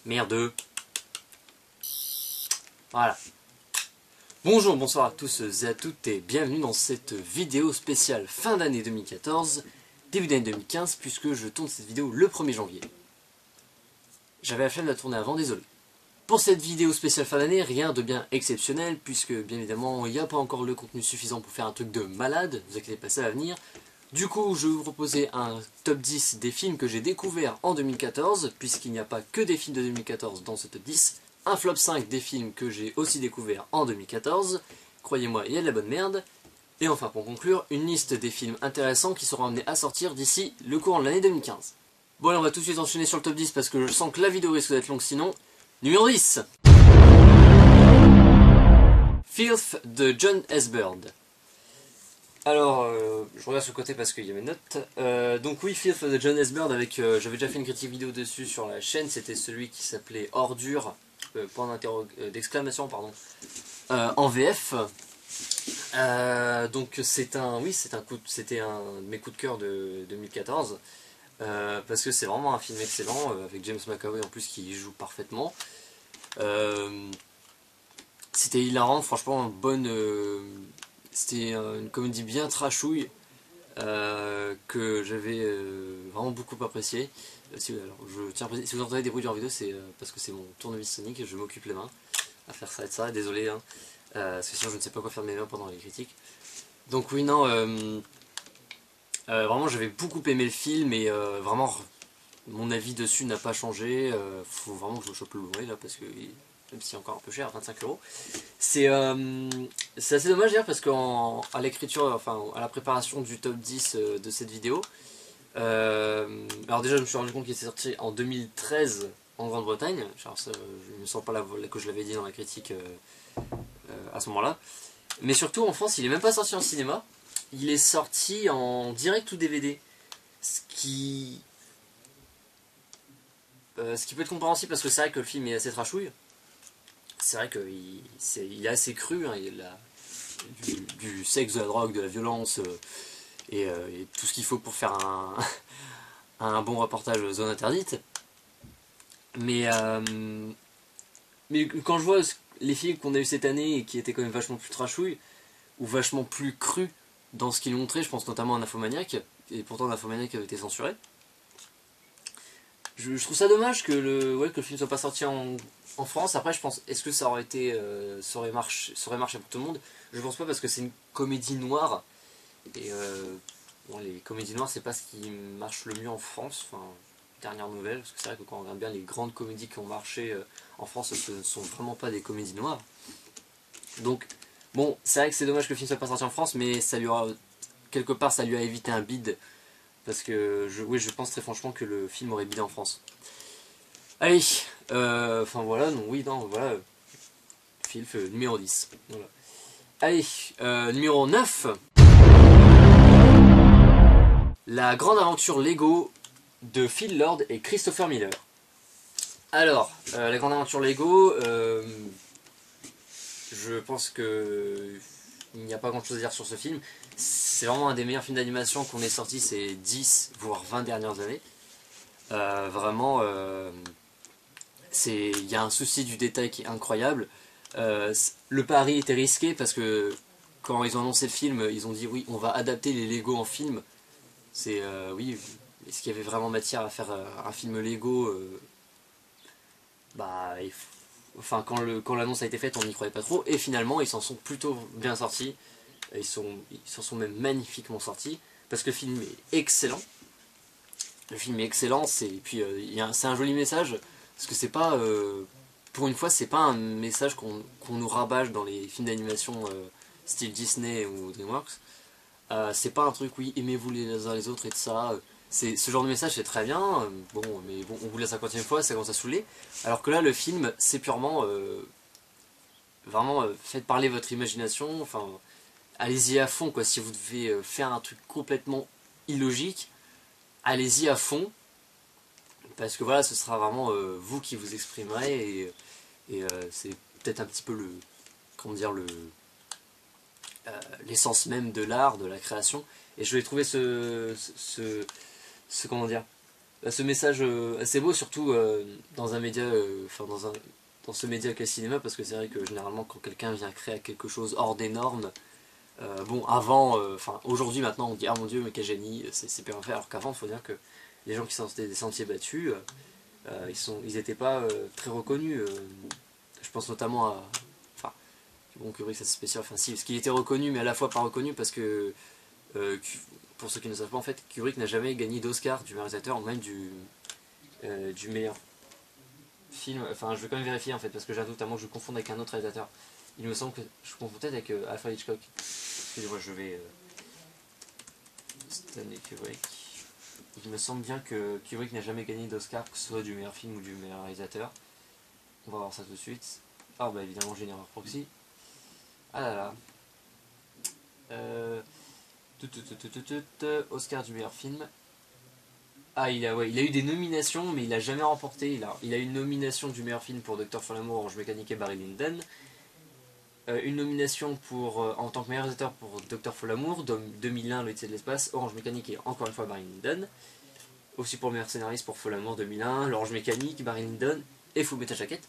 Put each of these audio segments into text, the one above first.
Merde. Voilà. Bonjour, bonsoir à tous et à toutes et bienvenue dans cette vidéo spéciale fin d'année 2014, début d'année 2015, puisque je tourne cette vidéo le 1er janvier. J'avais la flemme de la tourner avant, désolé. Pour cette vidéo spéciale fin d'année, rien de bien exceptionnel, puisque bien évidemment il n'y a pas encore le contenu suffisant pour faire un truc de malade, ne vous inquiétez pas, ça va venir. Du coup, je vais vous proposer un top 10 des films que j'ai découverts en 2014, puisqu'il n'y a pas que des films de 2014 dans ce top 10. Un flop 5 des films que j'ai aussi découverts en 2014. Croyez-moi, il y a de la bonne merde. Et enfin, pour conclure, une liste des films intéressants qui seront amenés à sortir d'ici le courant de l'année 2015. Bon, allez, on va tout de suite enchaîner sur le top 10 parce que je sens que la vidéo risque d'être longue sinon. Numéro 10. Filth de Jon S. Bird. Alors, je regarde sur le côté parce qu'il y a mes notes. Donc oui, Filth de Jon S. Bird, avec, j'avais déjà fait une critique vidéo dessus sur la chaîne, c'était celui qui s'appelait Ordure, d'exclamation, pardon, en VF. Donc c'était un de mes coups de cœur de 2014, parce que c'est vraiment un film excellent, avec James McAvoy en plus qui joue parfaitement. C'était hilarant, franchement, c'était une comédie bien trashouille que j'avais vraiment beaucoup apprécié. Alors, je tiens à préciser, si vous entendez des bruits en vidéo, c'est parce que c'est mon tournevis Sonic et je m'occupe les mains à faire ça et de ça, désolé, hein, parce que sinon je ne sais pas quoi faire de mes mains pendant les critiques. Donc oui, non, vraiment j'avais beaucoup aimé le film et vraiment mon avis dessus n'a pas changé. Faut vraiment que je chope le Blu-ray là parce que même si c'est encore un peu cher, 25 €. C'est assez dommage d'ailleurs parce qu'à l'écriture, enfin à la préparation du top 10 de cette vidéo, alors déjà je me suis rendu compte qu'il était sorti en 2013 en Grande-Bretagne. Je ne me sens pas que je l'avais dit dans la critique à ce moment-là. Mais surtout en France il est même pas sorti en cinéma, il est sorti en direct ou DVD. Ce qui peut être compréhensible parce que c'est vrai que le film est assez trashouille. C'est vrai qu'il est assez cru, hein, il y a du sexe, de la drogue, de la violence et tout ce qu'il faut pour faire un bon reportage zone interdite. Mais quand je vois les films qu'on a eu cette année et qui étaient quand même vachement plus trashouilles ou vachement plus crus dans ce qu'ils montraient, je pense notamment à Nymphomaniac, et pourtant Nymphomaniac avait été censuré. Je trouve ça dommage que le film soit pas sorti en France. Après je pense, est-ce que ça aurait marché pour tout le monde? Je pense pas parce que c'est une comédie noire. Et bon, les comédies noires c'est pas ce qui marche le mieux en France, enfin, dernière nouvelle. Parce que c'est vrai que quand on regarde bien les grandes comédies qui ont marché en France, ce ne sont vraiment pas des comédies noires. Donc bon, c'est vrai que c'est dommage que le film soit pas sorti en France, mais ça lui aura, quelque part ça lui a évité un bide. Parce que je pense très franchement que le film aurait bidé en France. Allez, enfin voilà, non, oui, non, voilà, Filth numéro 10. Voilà. Allez, numéro 9. La grande aventure Lego de Phil Lord et Christopher Miller. Alors, la grande aventure Lego, je pense que il n'y a pas grand chose à dire sur ce film. C'est vraiment un des meilleurs films d'animation qu'on ait sorti ces 10 voire 20 dernières années. Vraiment, il y a un souci du détail qui est incroyable. Le pari était risqué parce que quand ils ont annoncé le film, ils ont dit oui, on va adapter les Lego en film. Oui, est-ce qu'il y avait vraiment matière à faire un film Lego enfin, quand l'annonce a été faite, on n'y croyait pas trop. Et finalement, ils s'en sont plutôt bien sortis. Ils s'en sont même magnifiquement sortis. Parce que le film est excellent. Le film est excellent. Puis c'est un joli message. Parce que c'est pas... pour une fois, c'est pas un message qu'on nous rabâche dans les films d'animation style Disney ou DreamWorks. C'est pas un truc, oui, aimez-vous les uns les autres et de ça. Ce genre de message c'est très bien, mais bon, on vous la 50e fois, ça commence à saouler. Alors que là, le film, c'est purement, vraiment, faites parler votre imagination, enfin, allez-y à fond, quoi. Si vous devez faire un truc complètement illogique, allez-y à fond, parce que voilà, ce sera vraiment vous qui vous exprimerez, et c'est peut-être un petit peu comment dire, l'essence même de l'art, de la création. Et je vais trouver comment dire, ce message assez beau, surtout dans un média, enfin dans ce média qu'est le cinéma, parce que c'est vrai que généralement quand quelqu'un vient créer quelque chose hors des normes, bon avant, enfin aujourd'hui maintenant on dit ah mon dieu mais quel génie, c'est bien fait, alors qu'avant il faut dire que les gens qui sont des sentiers battus, ils étaient pas très reconnus. Je pense notamment à, enfin bon Kubrick ça c'est spécial, enfin si, parce qu'il était reconnu mais à la fois pas reconnu parce que pour ceux qui ne savent pas en fait, Kubrick n'a jamais gagné d'Oscar du réalisateur ou même du meilleur film. Enfin, je vais quand même vérifier en fait parce que j'ai un doute à moi que je confonde avec un autre réalisateur. Il me semble que je confonds peut-être avec Alfred Hitchcock. Excusez-moi, je vais. Stanley Kubrick. Il me semble bien que Kubrick n'a jamais gagné d'Oscar, que ce soit du meilleur film ou du meilleur réalisateur. On va voir ça tout de suite. Ah, bah évidemment, j'ai une erreur proxy. Ah là là. Oscar du meilleur film. Ah, ouais, il a eu des nominations, mais il a jamais remporté. Il a eu une nomination du meilleur film pour Docteur Folamour, Orange Mécanique et Barry Lyndon. Une nomination en tant que meilleur réalisateur pour Docteur Folamour, 2001, l'Odyssée de l'espace, Orange Mécanique et encore une fois Barry Lyndon. Aussi pour meilleur scénariste pour Folamour 2001, l'Orange Mécanique, Barry Lyndon et Full Metal Jacket.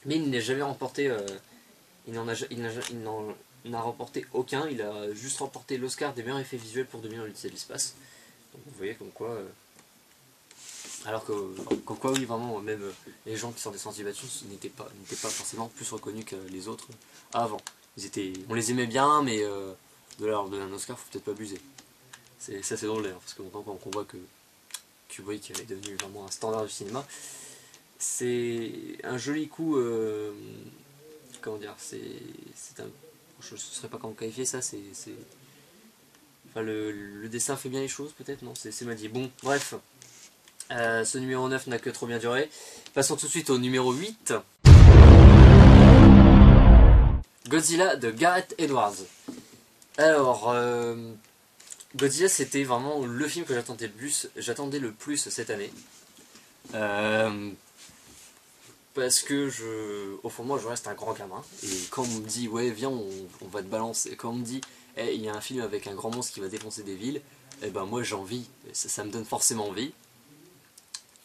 Mais il n'a jamais remporté. Il n'en a remporté aucun. Il a juste remporté l'Oscar des meilleurs effets visuels pour 2001, l'Odyssée de l'espace. Donc vous voyez comme quoi. Alors que, comme quoi, oui, vraiment, même les gens qui sont des sentiers battus n'étaient pas forcément plus reconnus que les autres avant. On les aimait bien, mais de leur donner un Oscar, faut peut-être pas abuser. C'est assez drôle d'ailleurs, parce que maintenant, quand on voit que Kubrick est devenu vraiment un standard du cinéma, c'est un joli coup. Comment dire, c'est un. Je ne saurais pas comment qualifier ça, Enfin, le dessin fait bien les choses, peut-être, non, c'est mal dit. Bon, bref. Ce numéro 9 n'a que trop bien duré. Passons tout de suite au numéro 8. Godzilla de Gareth Edwards. Alors, Godzilla c'était vraiment le film que j'attendais le plus cette année. Parce que au fond de moi je reste un grand gamin. Et quand on me dit ouais viens on va te balancer. Et quand on me dit il y a un film avec un grand monstre qui va défoncer des villes. Et ben moi j'ai envie. Ça me donne forcément envie.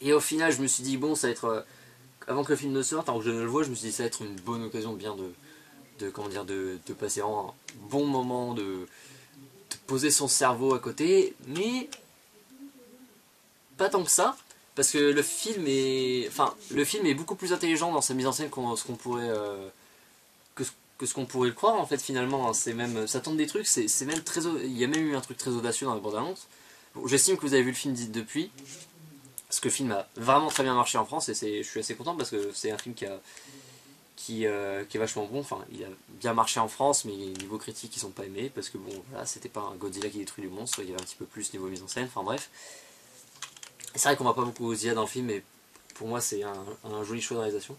Et au final, je me suis dit, bon, ça va être. Avant que le film ne sorte, alors que je ne le vois, je me suis dit, ça va être une bonne occasion bien de passer un bon moment, de poser son cerveau à côté, mais pas tant que ça, parce que le film est beaucoup plus intelligent dans sa mise en scène que ce qu'on pourrait le croire, en fait, finalement. C'est même, ça tente des trucs, c'est même très. Il y a même eu un truc très audacieux dans la bande-annonce. Bon, j'estime que vous avez vu le film depuis. Parce que le film a vraiment très bien marché en France et je suis assez content parce que c'est un film qui est vachement bon. Enfin, il a bien marché en France, mais niveau critique, ils sont pas aimés parce que bon, voilà, c'était pas un Godzilla qui détruit le monstre, il y avait un petit peu plus niveau mise en scène. Enfin bref, c'est vrai qu'on voit pas beaucoup Godzilla dans le film, mais pour moi, c'est un joli choix de réalisation.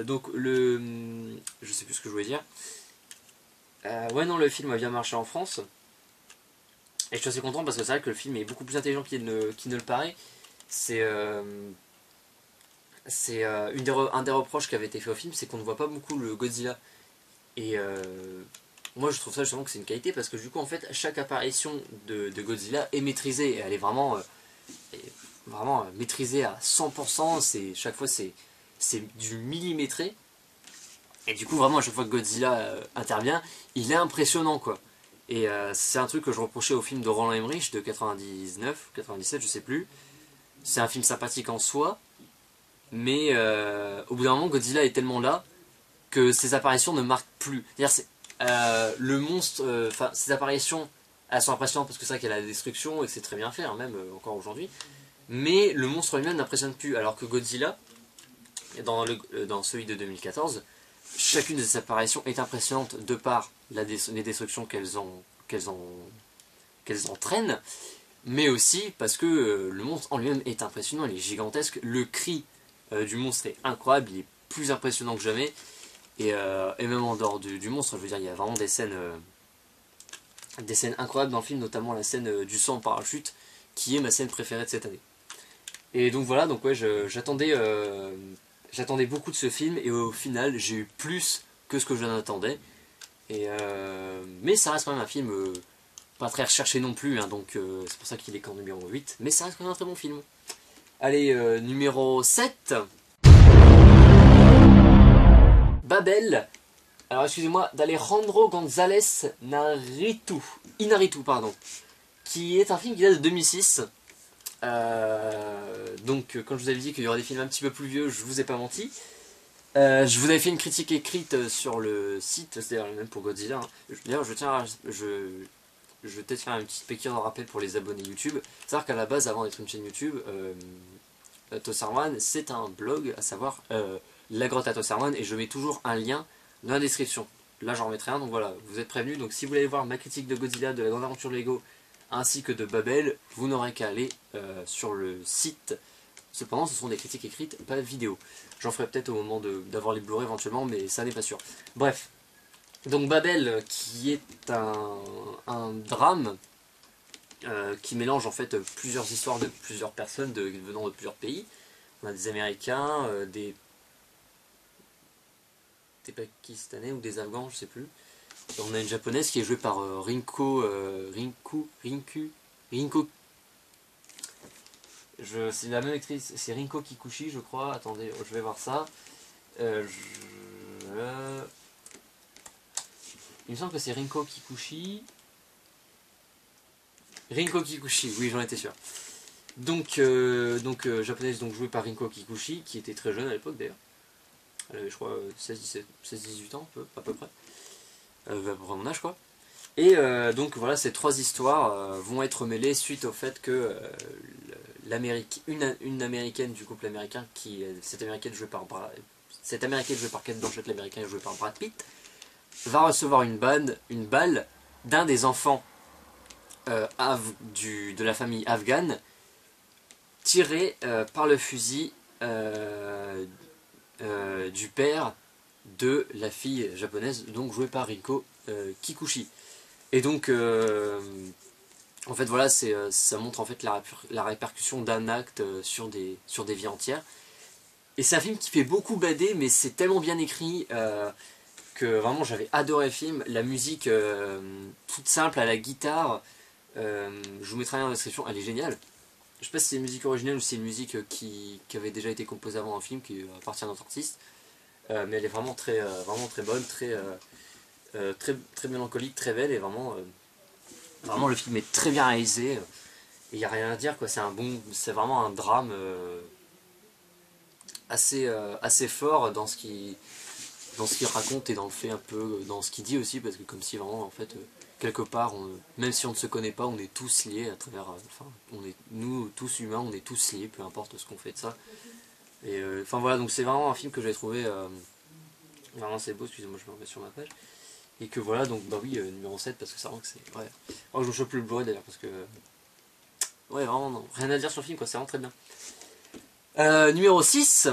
Donc je sais plus ce que je voulais dire. Ouais, non, le film a bien marché en France. Et je suis assez content parce que c'est vrai que le film est beaucoup plus intelligent qu'il ne le paraît. C'est un des reproches qui avait été fait au film, c'est qu'on ne voit pas beaucoup le Godzilla. Et moi je trouve ça justement que c'est une qualité parce que du coup en fait chaque apparition de Godzilla est maîtrisée. Et elle est vraiment, maîtrisée à 100%. Chaque fois c'est du millimétré. Et du coup vraiment à chaque fois que Godzilla intervient, il est impressionnant quoi. Et c'est un truc que je reprochais au film de Roland Emmerich de 99, 97, je sais plus. C'est un film sympathique en soi, mais au bout d'un moment, Godzilla est tellement là que ses apparitions ne marquent plus. C'est-à-dire, le monstre, ses apparitions, elles sont impressionnantes parce que c'est vrai qu'il y a la destruction et que c'est très bien fait, hein, même encore aujourd'hui. Mais le monstre lui-même n'impressionne plus, alors que Godzilla, dans celui de 2014, chacune de ses apparitions est impressionnante de par les destructions qu'elles entraînent, mais aussi parce que le monstre en lui-même est impressionnant, il est gigantesque, le cri du monstre est incroyable, il est plus impressionnant que jamais, et même en dehors du monstre, je veux dire, il y a vraiment des scènes incroyables dans le film, notamment la scène du saut en parachute, qui est ma scène préférée de cette année. Et donc voilà, donc ouais, j'attendais beaucoup de ce film, et au final, j'ai eu plus que ce que je n'attendais, mais ça reste quand même un film pas très recherché non plus, hein, donc c'est pour ça qu'il est qu'en numéro 8, mais ça reste quand même un très bon film. Allez, numéro 7. Babel. Alors excusez-moi, d'Alejandro González Inarritu, pardon, qui est un film qui date de 2006. Donc quand je vous avais dit qu'il y aurait des films un petit peu plus vieux, je vous ai pas menti. Je vous avais fait une critique écrite sur le site, c'est-à-dire même pour Godzilla. Hein. D'ailleurs, je vais peut-être faire une petite piqûre de rappel pour les abonnés YouTube. C'est-à-dire qu'à la base, avant d'être une chaîne YouTube, Tosarwan, c'est un blog, à savoir La Grotte à Tosarwan, et je mets toujours un lien dans la description. Là, j'en remettrai un, donc voilà, vous êtes prévenus. Donc si vous voulez voir ma critique de Godzilla, de la Grande Aventure Lego, ainsi que de Babel, vous n'aurez qu'à aller sur le site. Cependant, ce sont des critiques écrites, pas vidéo. J'en ferai peut-être au moment d'avoir les Blu-ray éventuellement, mais ça n'est pas sûr. Bref, donc Babel, qui est un drame qui mélange en fait plusieurs histoires de plusieurs personnes venant de plusieurs pays. On a des Américains, des Pakistanais ou des Afghans, je sais plus. Et on a une japonaise qui est jouée par Rinko. C'est la même actrice, c'est Rinko Kikuchi, je crois. Attendez, je vais voir ça. Il me semble que c'est Rinko Kikuchi. Rinko Kikuchi, oui, j'en étais sûr. Donc, japonaise donc jouée par Rinko Kikuchi, qui était très jeune à l'époque d'ailleurs. Elle avait, je crois, 16-18 ans, à peu près. À peu près mon âge, quoi. Et donc voilà, ces trois histoires vont être mêlées suite au fait que une américaine du couple américain, cette américaine jouée par Kate Blanchett, l'américain joué par Brad Pitt, va recevoir une balle d'un des enfants de la famille afghane, tiré par le fusil du père de la fille japonaise, donc jouée par Rinko Kikuchi. Et donc, en fait, voilà, ça montre en fait la répercussion d'un acte sur des vies entières. Et c'est un film qui fait beaucoup bader, mais c'est tellement bien écrit que vraiment j'avais adoré le film. La musique toute simple à la guitare, je vous mettrai rien dans la description, elle est géniale. Je sais pas si c'est une musique originale ou si c'est une musique qui avait déjà été composée avant un film, qui appartient à notre artiste. Mais elle est vraiment très bonne, très mélancolique, très belle, et vraiment le film est très bien réalisé. Il n'y a rien à dire, quoi. C'est vraiment un drame assez fort dans ce qu'il raconte et dans le fait un peu, dans ce qu'il dit aussi, parce que comme si vraiment en fait quelque part, même si on ne se connaît pas, on est tous liés à travers, nous tous humains, on est tous liés, peu importe ce qu'on fait de ça. Et enfin voilà, donc c'est vraiment un film que j'ai trouvé vraiment c'est beau. Excusez-moi, je me remets sur ma page. Et que voilà, donc bah oui, numéro 7, parce que c'est vraiment que c'est... Ouais. Oh, je ne chope plus le Blu-ray d'ailleurs, parce que... Ouais, vraiment, non. Rien à dire sur le film, quoi, c'est vraiment très bien. Numéro 6.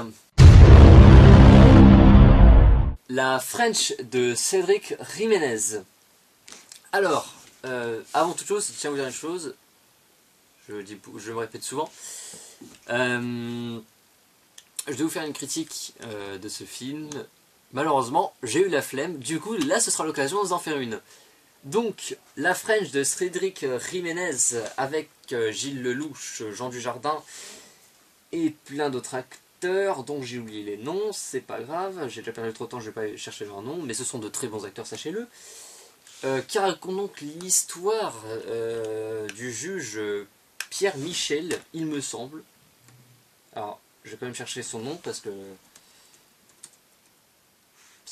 La French de Cédric Jiménez. Alors, avant toute chose, je tiens à vous dire une chose. Je me répète souvent. Je vais vous faire une critique de ce film. Malheureusement, j'ai eu la flemme, du coup là ce sera l'occasion d'en faire une. Donc, La French de Cédric Jiménez avec Gilles Lelouch, Jean Dujardin et plein d'autres acteurs dont j'ai oublié les noms, c'est pas grave, j'ai déjà perdu trop de temps, je vais pas chercher leurs noms, mais ce sont de très bons acteurs, sachez-le. Qui raconte donc l'histoire du juge Pierre Michel, il me semble. Alors, je vais quand même chercher son nom parce que...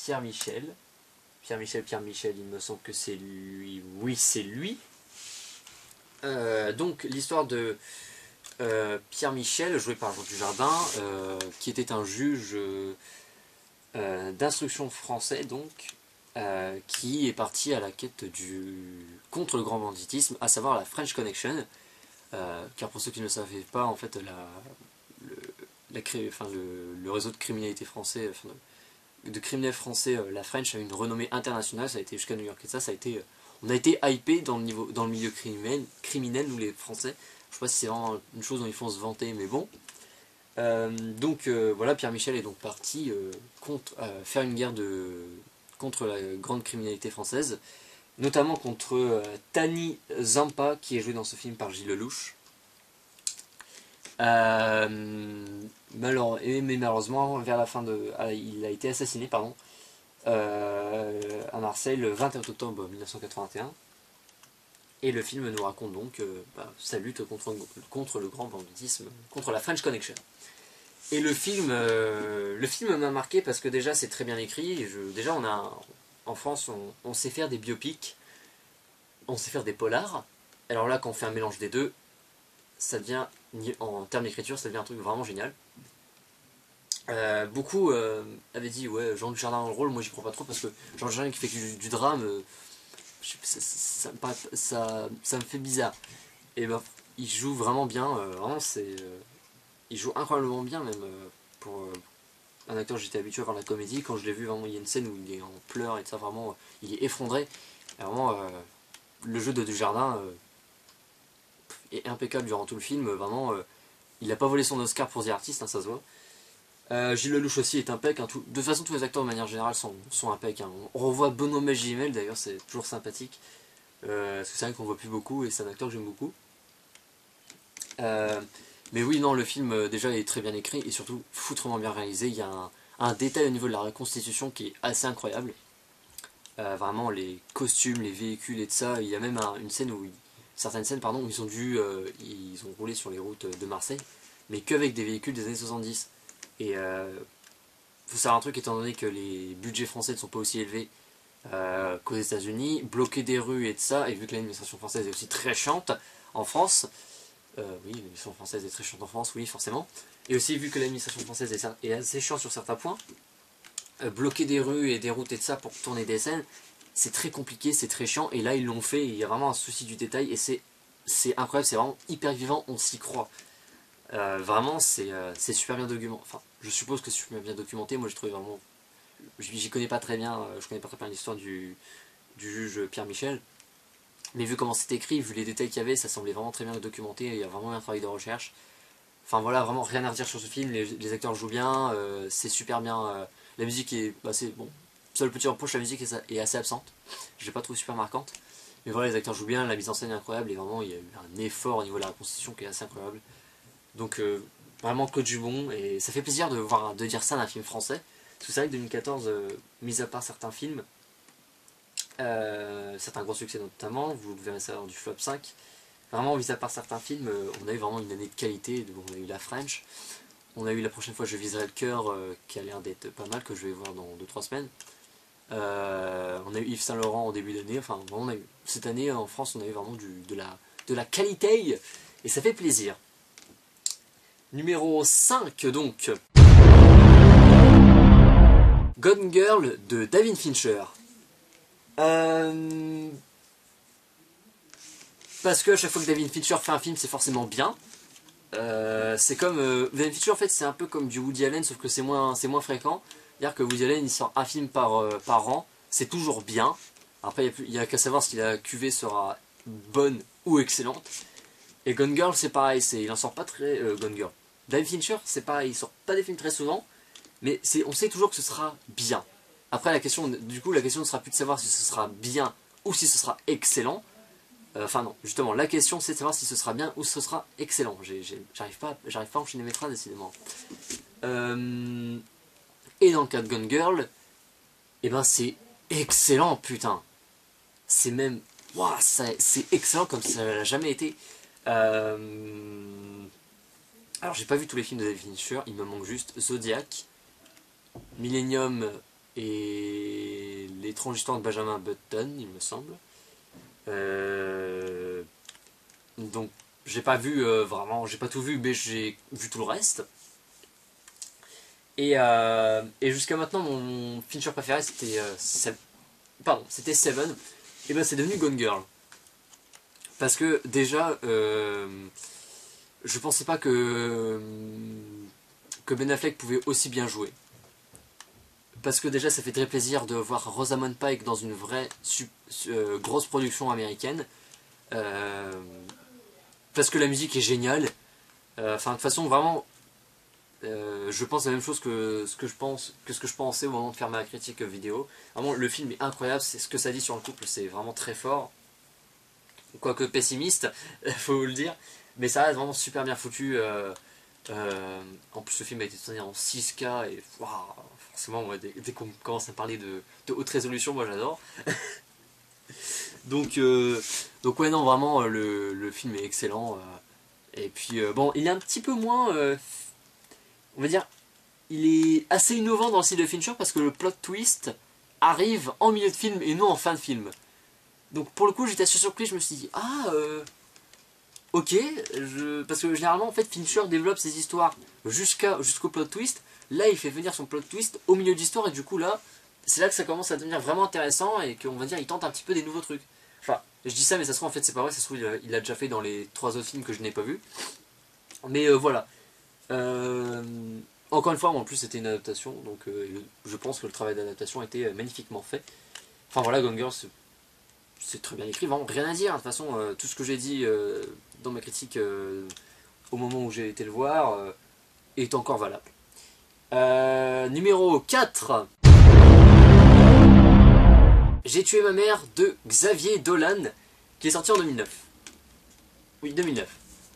Pierre Michel, il me semble que c'est lui. Oui, c'est lui. Donc l'histoire de Pierre Michel, joué par Jean Dujardin, qui était un juge d'instruction français, donc, qui est parti à la quête contre le grand banditisme, à savoir la French Connection. Car pour ceux qui ne le savaient pas, en fait, le réseau de criminalité français, de criminels français, la French a une renommée internationale, ça a été jusqu'à New York et ça a été, on a été hypé dans le milieu criminel, nous les Français. Je sais pas si c'est vraiment une chose dont ils font se vanter, mais bon. Voilà, Pierre Michel est donc parti faire une guerre contre la grande criminalité française. notamment contre Tani Zampa, qui est joué dans ce film par Gilles Lelouch. Mais malheureusement, vers la fin de... il a été assassiné, pardon, à Marseille le 21 octobre 1981. Et le film nous raconte donc sa lutte contre le grand banditisme, contre la French Connection. Et le film m'a marqué parce que déjà c'est très bien écrit. Déjà en France on sait faire des biopics, on sait faire des polars. Alors là quand on fait un mélange des deux, ça devient, en termes d'écriture, ça devient un truc vraiment génial. Beaucoup avaient dit ouais Jean Dujardin dans le rôle, moi j'y crois pas trop parce que Jean Dujardin qui fait du drame, ça me fait bizarre. Et ben il joue vraiment bien, vraiment il joue incroyablement bien même pour un acteur j'étais habitué à voir la comédie. Quand je l'ai vu vraiment il y a une scène où il est en pleurs et ça vraiment il est effondré. Et vraiment le jeu de Dujardin est impeccable durant tout le film, vraiment il n'a pas volé son Oscar pour The Artist, hein, ça se voit. Gilles Lelouch aussi est impec, hein, de toute façon tous les acteurs de manière générale sont impec, hein. On revoit Benoît Magimel d'ailleurs, c'est toujours sympathique, parce que c'est vrai qu'on voit plus beaucoup et c'est un acteur que j'aime beaucoup. Mais oui, non, le film déjà est très bien écrit et surtout foutrement bien réalisé. Il y a un détail au niveau de la reconstitution qui est assez incroyable. Vraiment les costumes, les véhicules et tout ça. Il y a même une scène où certaines scènes pardon, où ils ont roulé sur les routes de Marseille, mais qu'avec des véhicules des années 70. Et faut savoir un truc, étant donné que les budgets français ne sont pas aussi élevés qu'aux États-Unis, bloquer des rues et tout ça, et vu que l'administration française est aussi très chiante en France, oui, l'administration française est très chiante en France, oui, forcément, et aussi vu que l'administration française est assez chiante sur certains points, bloquer des rues et des routes et tout ça pour tourner des scènes, c'est très compliqué, c'est très chiant, et là ils l'ont fait, il y a vraiment un souci du détail, et c'est incroyable, c'est vraiment hyper vivant, on s'y croit. Vraiment c'est super bien documenté, enfin je suppose que c'est super bien documenté, moi j'ai trouvé vraiment, j'y connais pas très bien, je connais pas très bien l'histoire du juge Pierre Michel, mais vu comment c'est écrit, vu les détails qu'il y avait, ça semblait vraiment très bien documenté, il y a vraiment un travail de recherche. Enfin voilà, vraiment rien à redire sur ce film, les acteurs jouent bien, c'est super bien, la musique est, c'est bon, seul petit reproche, la musique est assez absente, je l'ai pas trouvé super marquante, mais voilà les acteurs jouent bien, la mise en scène est incroyable, et vraiment il y a eu un effort au niveau de la reconstitution qui est assez incroyable. Donc vraiment que du bon, et ça fait plaisir de dire ça d'un film français, parce que c'est vrai que 2014, mis à part certains films, certains gros succès notamment, vous le verrez ça lors du flop 5, vraiment mis à part certains films, on a eu vraiment une année de qualité, on a eu la French, on a eu La prochaine fois je viserai le cœur, qui a l'air d'être pas mal, que je vais voir dans 2-3 semaines. On a eu Yves Saint Laurent en début d'année, enfin on a eu, cette année en France on a eu vraiment de la qualité, et ça fait plaisir. Numéro 5 donc, Gone Girl de David Fincher. Parce que à chaque fois que David Fincher fait un film c'est forcément bien. C'est comme David Fincher en fait c'est un peu comme du Woody Allen sauf que c'est moins fréquent. C'est-à-dire que Woody Allen il sort un film par an, c'est toujours bien. Après il n'y a qu'à savoir si la QV sera bonne ou excellente. Et Gone Girl c'est pareil, il en sort pas très... Gone Girl. David Fincher c'est pareil, il sort pas des films très souvent, mais on sait toujours que ce sera bien. Après la question ne sera plus de savoir si ce sera bien ou si ce sera excellent. Enfin non, justement, la question c'est de savoir si ce sera bien ou si ce sera excellent. J'arrive pas à enchaîner mes phrases décidément. Et dans le cas de Gone Girl, et ben c'est excellent putain. C'est même... Wow, c'est excellent comme ça n'a jamais été. Alors j'ai pas vu tous les films de David Fincher, il me manque juste Zodiac, Millennium et L'étrange histoire de Benjamin Button, il me semble. Donc j'ai pas vu vraiment, j'ai pas tout vu, mais j'ai vu tout le reste. Et jusqu'à maintenant mon Fincher préféré c'était c'était Seven. Et ben c'est devenu Gone Girl. Parce que déjà je pensais pas que Ben Affleck pouvait aussi bien jouer. Parce que déjà ça fait très plaisir de voir Rosamund Pike dans une vraie grosse production américaine. Parce que la musique est géniale. Enfin de toute façon vraiment Je pense la même chose que ce que je pensais au moment de faire ma critique vidéo. Vraiment, le film est incroyable, c'est ce que ça dit sur le couple, c'est vraiment très fort. Quoique pessimiste, faut le dire. Mais ça reste vraiment super bien foutu. En plus, le film a été tourné en 6K et waouh, forcément, moi, dès qu'on commence à parler de haute résolution, moi j'adore. donc, ouais, non, vraiment, le film est excellent. Et puis, bon, il est un petit peu moins. On va dire, il est assez innovant dans le style de Fincher parce que le plot twist arrive en milieu de film et non en fin de film. Donc, pour le coup, j'étais assez surpris, je me suis dit, ok, parce que généralement en fait Fincher développe ses histoires jusqu'au plot twist. Là il fait venir son plot twist au milieu de l'histoire et du coup là c'est là que ça commence à devenir vraiment intéressant et qu'on va dire il tente un petit peu des nouveaux trucs. Enfin je dis ça mais ça se trouve en fait c'est pas vrai, ça se trouve il a déjà fait dans les 3 autres films que je n'ai pas vus. Mais voilà. Encore une fois en plus c'était une adaptation donc je pense que le travail d'adaptation a été magnifiquement fait. Enfin voilà Gone Girl c'est très bien écrit, vraiment rien à dire. De toute façon, tout ce que j'ai dit dans ma critique au moment où j'ai été le voir est encore valable. Numéro 4. J'ai tué ma mère de Xavier Dolan, qui est sorti en 2009. Oui, 2009.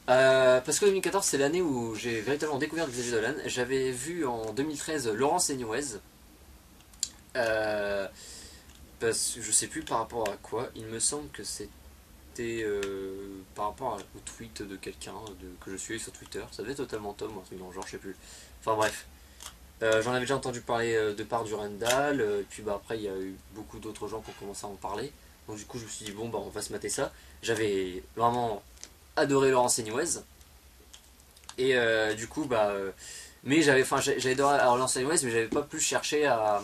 Parce que 2014, c'est l'année où j'ai véritablement découvert Xavier Dolan. J'avais vu en 2013 Laurence Anyways. Parce que je sais plus par rapport à quoi. Il me semble que c'était par rapport au tweet de quelqu'un que je suis sur Twitter. Ça devait être totalement Tom ou un truc dans le genre, je sais plus. Enfin bref. J'en avais déjà entendu parler de part du Randall. Et puis bah, après, il y a eu beaucoup d'autres gens qui ont commencé à en parler. Donc du coup, je me suis dit, bon, bah on va se mater ça. J'avais vraiment adoré Laurence Anyways. Et du coup, bah. Mais j'avais adoré Laurence Anyways, mais j'avais pas plus cherché à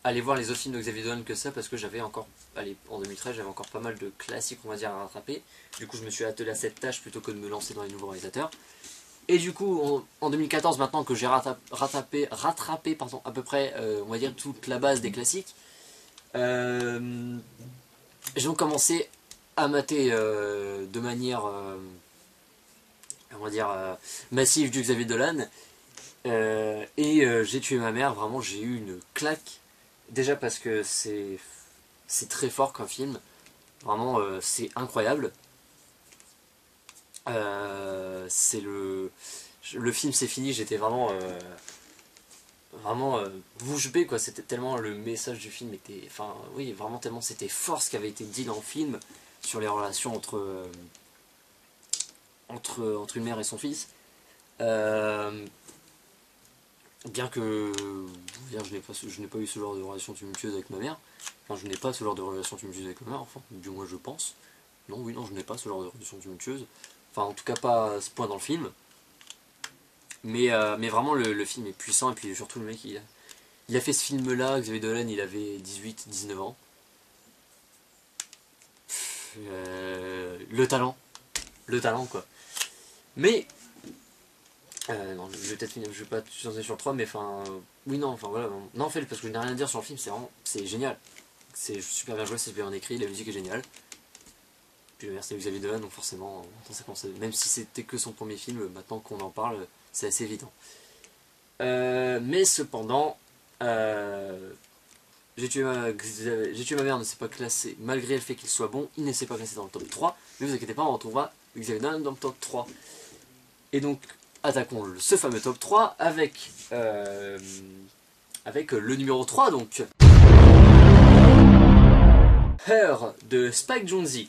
aller voir les autres films de Xavier Dolan que ça parce que j'avais encore, allez, en 2013 j'avais encore pas mal de classiques on va dire à rattraper. Du coup je me suis attelé à cette tâche plutôt que de me lancer dans les nouveaux réalisateurs. Et du coup en 2014 maintenant que j'ai rattrapé pardon, à peu près on va dire toute la base des classiques, j'ai donc commencé à mater de manière on va dire massive du Xavier Dolan. J'ai tué ma mère, vraiment j'ai eu une claque. Déjà parce que c'est très fort comme film. Vraiment, c'est incroyable. C'est le film c'est fini, j'étais vraiment bouche bée quoi. C'était tellement le message du film était, enfin oui vraiment tellement c'était fort ce qui avait été dit dans le film sur les relations entre une mère et son fils. Bien que je n'ai pas eu ce genre de relation tumultueuse avec ma mère. Enfin, je n'ai pas ce genre de relation tumultueuse avec ma mère, enfin, du moins je pense. Non, oui, non, je n'ai pas ce genre de relation tumultueuse. Enfin, en tout cas pas à ce point dans le film. Mais vraiment, le film est puissant, et puis surtout le mec, il a fait ce film-là, Xavier Dolan, il avait 18-19 ans. Le talent quoi. Mais non, je vais peut-être finir, je vais pas changer sur le 3, mais enfin, oui, non, enfin voilà, non, en fait, parce que je n'ai rien à dire sur le film, c'est génial. C'est super bien joué, c'est bien écrit, la musique est géniale. Puis merci à Xavier Dolan, donc forcément, même si c'était que son premier film, maintenant qu'on en parle, c'est assez évident. Mais cependant, j'ai tué ma mère ne s'est pas classé, malgré le fait qu'il soit bon, il ne s'est pas classé dans le top 3, mais vous inquiétez pas, on retrouvera Xavier Dolan dans le top 3. Et donc, attaquons ce fameux top 3 avec le numéro 3 donc. Her de Spike Jonze.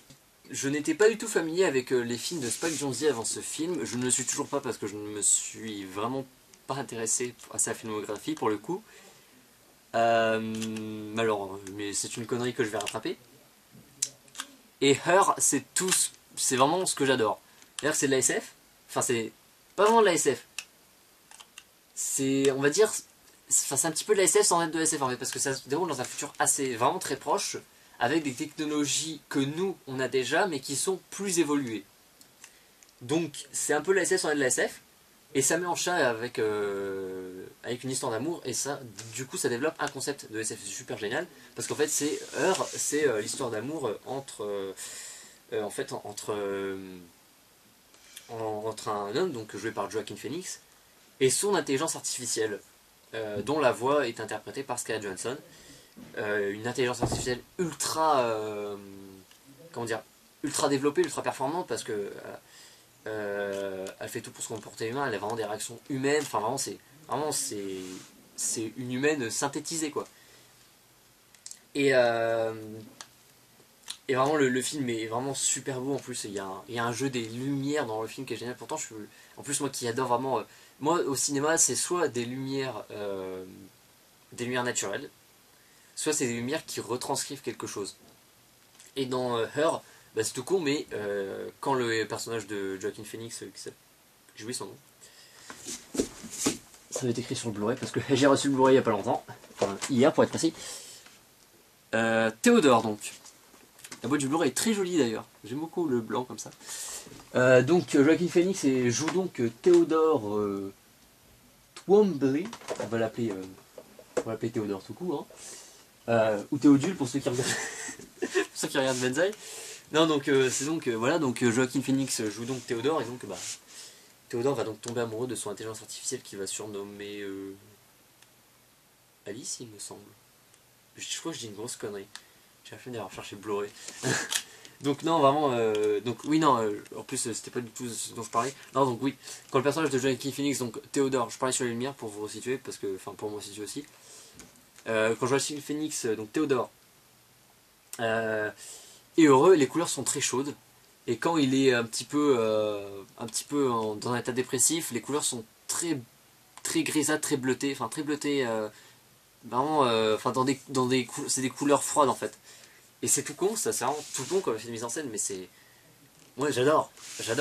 Je n'étais pas du tout familier avec les films de Spike Jonze avant ce film. Je ne le suis toujours pas parce que je ne me suis vraiment pas intéressé à sa filmographie pour le coup. Mais c'est une connerie que je vais rattraper. Et Her, c'est vraiment ce que j'adore. D'ailleurs, c'est de la SF. Enfin, c'est pas vraiment de la SF. C'est, on va dire, c'est un petit peu de la SF sans être de la SF en fait, parce que ça se déroule dans un futur assez, vraiment très proche, avec des technologies que nous, on a déjà, mais qui sont plus évoluées. Donc, c'est un peu de la SF sans être de la SF, et ça met en chat avec une histoire d'amour, et ça, du coup, ça développe un concept de SF super génial, parce qu'en fait, c'est l'histoire d'amour entre un homme, donc joué par Joaquin Phoenix, et son intelligence artificielle, dont la voix est interprétée par Scarlett Johansson. Une intelligence artificielle ultra, comment dire, ultra développée, ultra performante, parce que elle fait tout pour se comporter humain, elle a vraiment des réactions humaines, enfin vraiment c'est une humaine synthétisée quoi. Et, et vraiment le film est vraiment super beau en plus, il y a un jeu des lumières dans le film qui est génial, pourtant en plus moi qui adore vraiment, moi au cinéma c'est soit des lumières naturelles, soit c'est des lumières qui retranscrivent quelque chose. Et dans Her, bah, c'est tout con, mais quand le personnage de Joaquin Phoenix, j'ai oublié son nom, ça va être écrit sur le Blu-ray parce que j'ai reçu le Blu-ray il y a pas longtemps, enfin hier pour être précis. Théodore donc. La boîte du Blu-ray est très jolie d'ailleurs, j'aime beaucoup le blanc comme ça. Donc Joaquin Phoenix joue donc Théodore Twombly, on va l'appeler Théodore tout court, hein. Ou Théodule pour ceux qui regardent, pour ceux qui regardent Benzaï. Non donc c'est donc voilà donc Joaquin Phoenix joue donc Théodore et donc bah Théodore va donc tomber amoureux de son intelligence artificielle qui va surnommer Alice il me semble. Je crois que je dis une grosse connerie. J'ai la flemme d'aller rechercher le Blu-ray. Donc non vraiment donc oui non en plus c'était pas du tout ce dont je parlais. Non donc oui quand le personnage de Joaquin Phoenix donc Théodore, je parlais sur les lumières pour vous resituer parce que enfin pour me resituer aussi. Quand Joaquin Phoenix donc Théodore est heureux, les couleurs sont très chaudes. Et quand il est un petit peu dans un état dépressif, les couleurs sont très grisâtres, très bleutées, enfin très bleutées, vraiment, enfin c'est des couleurs froides en fait. Et c'est tout con, ça c'est vraiment tout con comme film mise en scène, mais c'est, moi j'adore,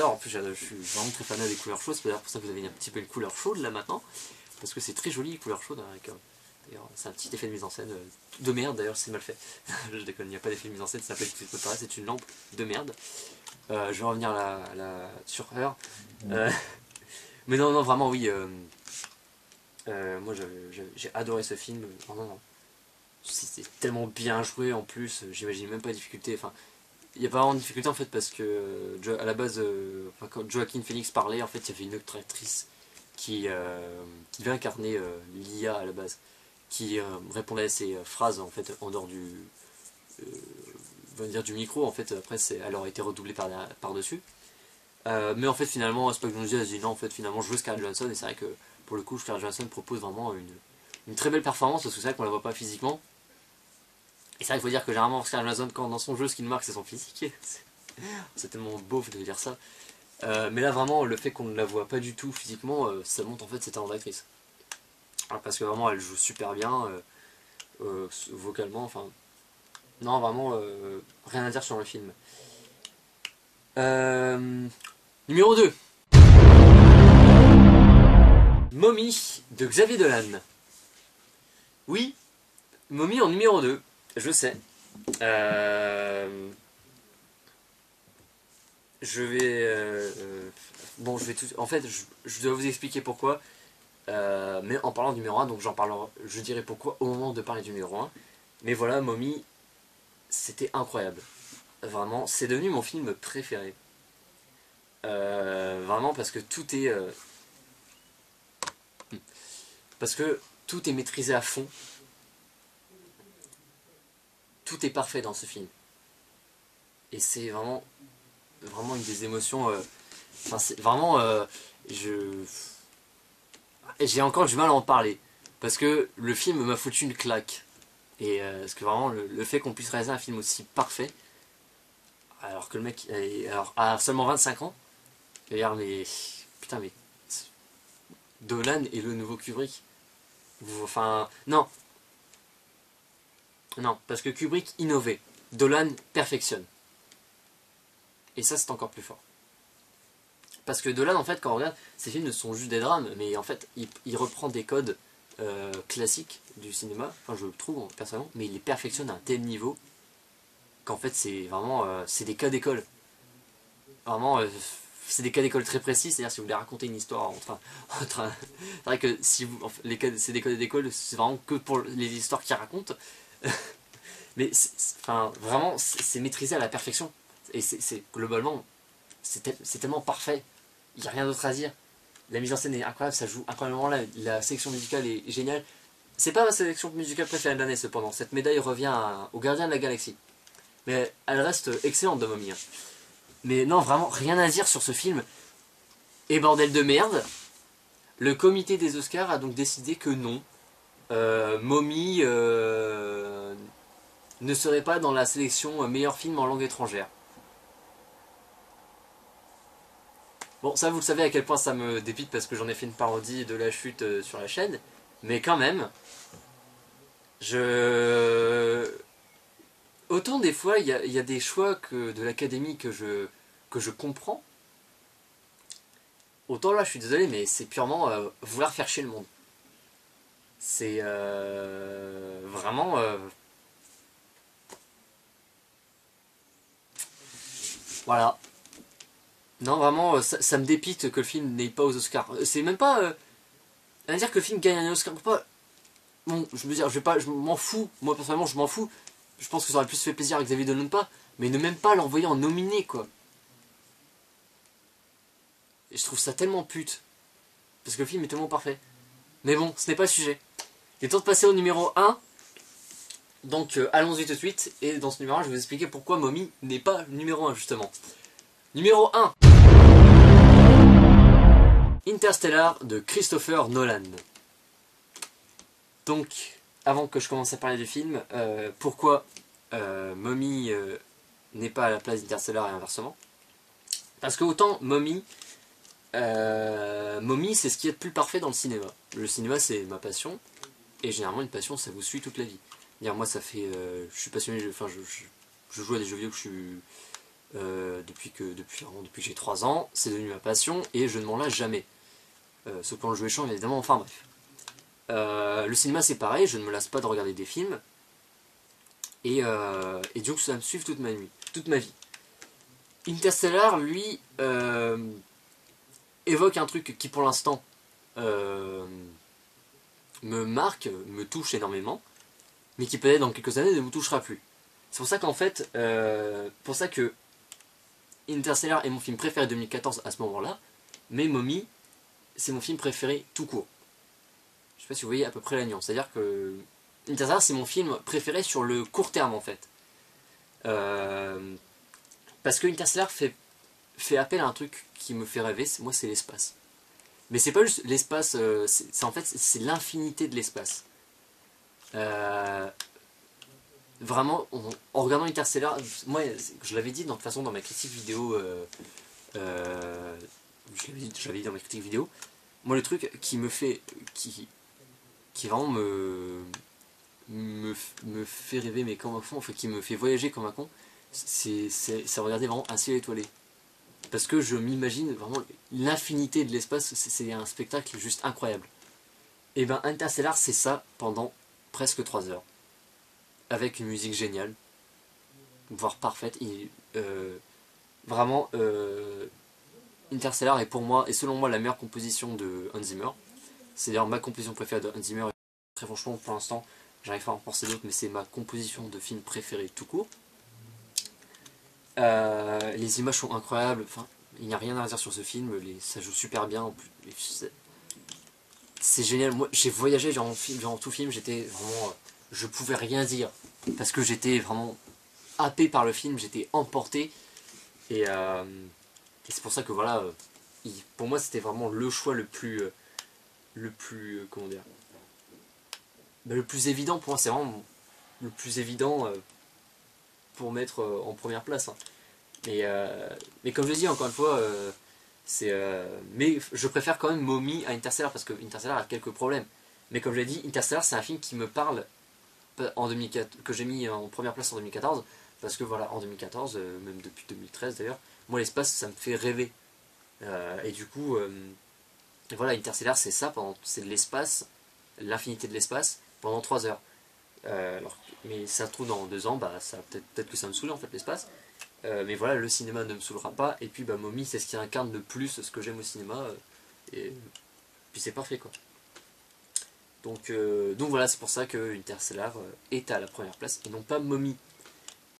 en plus je suis vraiment très fan des couleurs chaudes, c'est d'ailleurs pour ça que vous avez un petit peu une couleur chaude là maintenant, parce que c'est très joli les couleurs chaudes avec. C'est un petit effet de mise en scène de merde d'ailleurs, c'est mal fait. Je déconne, il n'y a pas d'effet de mise en scène, ça s'appelle c'est une lampe de merde. Je vais revenir sur Her. Mais non, non, vraiment oui. Moi j'ai adoré ce film. Vraiment, c'est tellement bien joué en plus, j'imagine même pas les difficultés. Enfin, il n'y a pas vraiment de difficulté en fait parce que à la base, quand Joaquin Phoenix parlait, en fait il y avait une autre actrice qui devait incarner l'IA à la base, qui répondait à ses phrases en fait en dehors du micro. En fait après elle aurait été redoublée par dessus, mais en fait finalement Spike Jonze a dit non, en fait finalement je veux Scarlett Johansson, et c'est vrai que pour le coup Scarlett Johansson propose vraiment une très belle performance parce que c'est vrai qu'on la voit pas physiquement, et c'est vrai qu'il faut dire que généralement Scarlett Johansson quand dans son jeu ce qui le marque c'est son physique. C'est tellement beau de dire ça, mais là vraiment le fait qu'on ne la voit pas du tout physiquement, ça montre en fait ses talents d'actrice. Parce que vraiment elle joue super bien vocalement, enfin non vraiment rien à dire sur le film. Numéro 2, Mommy de Xavier Dolan. Oui, Mommy en numéro 2, je sais. Je vais bon je vais tout, en fait je dois vous expliquer pourquoi. Mais en parlant du numéro 1, donc je dirai pourquoi au moment de parler du numéro 1. Mais voilà, Mommy, c'était incroyable. Vraiment, c'est devenu mon film préféré. Vraiment parce que tout est... parce que tout est maîtrisé à fond. Tout est parfait dans ce film. Et c'est vraiment une des émotions... Enfin, c'est vraiment... j'ai encore du mal à en parler. Parce que le film m'a foutu une claque. Et parce que vraiment, le fait qu'on puisse réaliser un film aussi parfait, alors que le mec a seulement 25 ans, d'ailleurs, mais putain, mais Dolan est le nouveau Kubrick. Enfin, non, parce que Kubrick innovait, Dolan perfectionne. Et ça, c'est encore plus fort. Parce que Dolan, en fait, quand on regarde, ces films ne sont juste des drames, mais en fait, il reprend des codes classiques du cinéma, enfin je le trouve personnellement, mais il les perfectionne à un tel niveau qu'en fait c'est vraiment c'est des cas d'école. Vraiment c'est des cas d'école très précis, c'est-à-dire si vous voulez raconter une histoire c'est vrai que si vous, c'est des cas d'école, c'est vraiment que pour les histoires qu'ils racontent. Mais enfin vraiment c'est maîtrisé à la perfection, et c'est globalement c'est tellement parfait, il n'y a rien d'autre à dire. La mise en scène est incroyable, ça joue incroyablement, la sélection musicale est géniale. C'est pas ma sélection musicale préférée de l'année cependant, cette médaille revient au Gardien de la Galaxie. Mais elle reste excellente de Mommy. Hein. Mais non, vraiment, rien à dire sur ce film. Et bordel de merde, le comité des Oscars a donc décidé que non, Mommy ne serait pas dans la sélection meilleur film en langue étrangère. Bon, ça vous le savez à quel point ça me dépite parce que j'en ai fait une parodie de la chute sur la chaîne. Mais quand même, autant des fois, il y a des choix de l'académie que je comprends. Autant là, je suis désolé, mais c'est purement vouloir faire chier le monde. C'est vraiment... voilà. Non, vraiment, ça me dépite que le film n'aille pas aux Oscars. C'est même pas... à dire que le film gagne un Oscar ou pas... Bon, je veux dire, je m'en fous. Moi, personnellement, je m'en fous. Je pense que ça aurait plus fait plaisir à Xavier Dolan pas. Mais ne même pas l'envoyer en nominé, quoi. Et je trouve ça tellement pute. Parce que le film est tellement parfait. Mais bon, ce n'est pas le sujet. Il est temps de passer au numéro 1. Donc, allons-y tout de suite. Et dans ce numéro 1, je vais vous expliquer pourquoi Mommy n'est pas numéro 1, justement. Numéro 1. Interstellar de Christopher Nolan. Donc, avant que je commence à parler du film, pourquoi Mommy n'est pas à la place d'Interstellar et inversement. Parce que autant Mommy, c'est ce qu'il y a de plus parfait dans le cinéma. Le cinéma, c'est ma passion, et généralement une passion, ça vous suit toute la vie. Dire, moi, ça fait, je suis passionné, je joue à des jeux vidéo que je suis depuis que j'ai 3 ans, c'est devenu ma passion, et je ne m'en lasse jamais. Sauf quand le jeu est chiant, évidemment, enfin bref. Le cinéma c'est pareil, je ne me lasse pas de regarder des films et donc ça me suit toute ma vie. Interstellar lui évoque un truc qui pour l'instant me marque, me touche énormément, mais qui peut-être dans quelques années ne me touchera plus. C'est pour ça qu'en fait, pour ça que Interstellar est mon film préféré de 2014 à ce moment-là, mais Mommy c'est mon film préféré tout court. Je sais pas si vous voyez à peu près la nuance. C'est-à-dire que Interstellar, c'est mon film préféré sur le court terme, en fait. Parce que Interstellar fait appel à un truc qui me fait rêver, moi c'est l'espace. Mais c'est pas juste l'espace, en fait, c'est l'infinité de l'espace. Vraiment, en regardant Interstellar, moi, je l'avais dit de toute façon dans ma critique vidéo, je l'avais dit dans ma critique vidéo, moi le truc qui me fait... qui vraiment me fait rêver mais comme un fond, enfin, qui me fait voyager comme un con, c'est regarder vraiment un ciel étoilé. Parce que je m'imagine vraiment l'infinité de l'espace, c'est un spectacle juste incroyable. Et ben Interstellar c'est ça pendant presque 3 heures. Avec une musique géniale, voire parfaite. Vraiment, Interstellar est pour moi, et selon moi, la meilleure composition de Hans Zimmer. C'est d'ailleurs ma composition préférée de Hans Zimmer. Très franchement, pour l'instant, j'arrive pas à en penser d'autres, mais c'est ma composition de film préférée tout court. Les images sont incroyables, enfin, il n'y a rien à dire sur ce film, ça joue super bien. En plus, c'est génial. Moi, j'ai voyagé durant tout film, j'étais vraiment, je pouvais rien dire parce que j'étais vraiment happé par le film, j'étais emporté et c'est pour ça que voilà, pour moi c'était vraiment le choix le plus comment dire, le plus évident pour moi, c'est vraiment le plus évident pour mettre en première place. Hein. Mais comme je dis encore une fois, mais je préfère quand même Mommy à Interstellar parce que Interstellar a quelques problèmes. Mais comme je l'ai dit, Interstellar c'est un film qui me parle en 2004, que j'ai mis en première place en 2014 parce que voilà, en 2014, même depuis 2013 d'ailleurs, moi l'espace ça me fait rêver. Et du coup, voilà, Interstellar c'est ça, c'est de l'espace, l'infinité de l'espace pendant 3 heures. Mais ça se trouve dans 2 ans, bah, peut-être que ça me saoule en fait l'espace. Mais voilà, le cinéma ne me saoulera pas. Et puis bah, Mommy, c'est ce qui incarne le plus ce que j'aime au cinéma. Et puis c'est parfait quoi. Donc voilà, c'est pour ça que Interstellar est à la première place et non pas Mommy.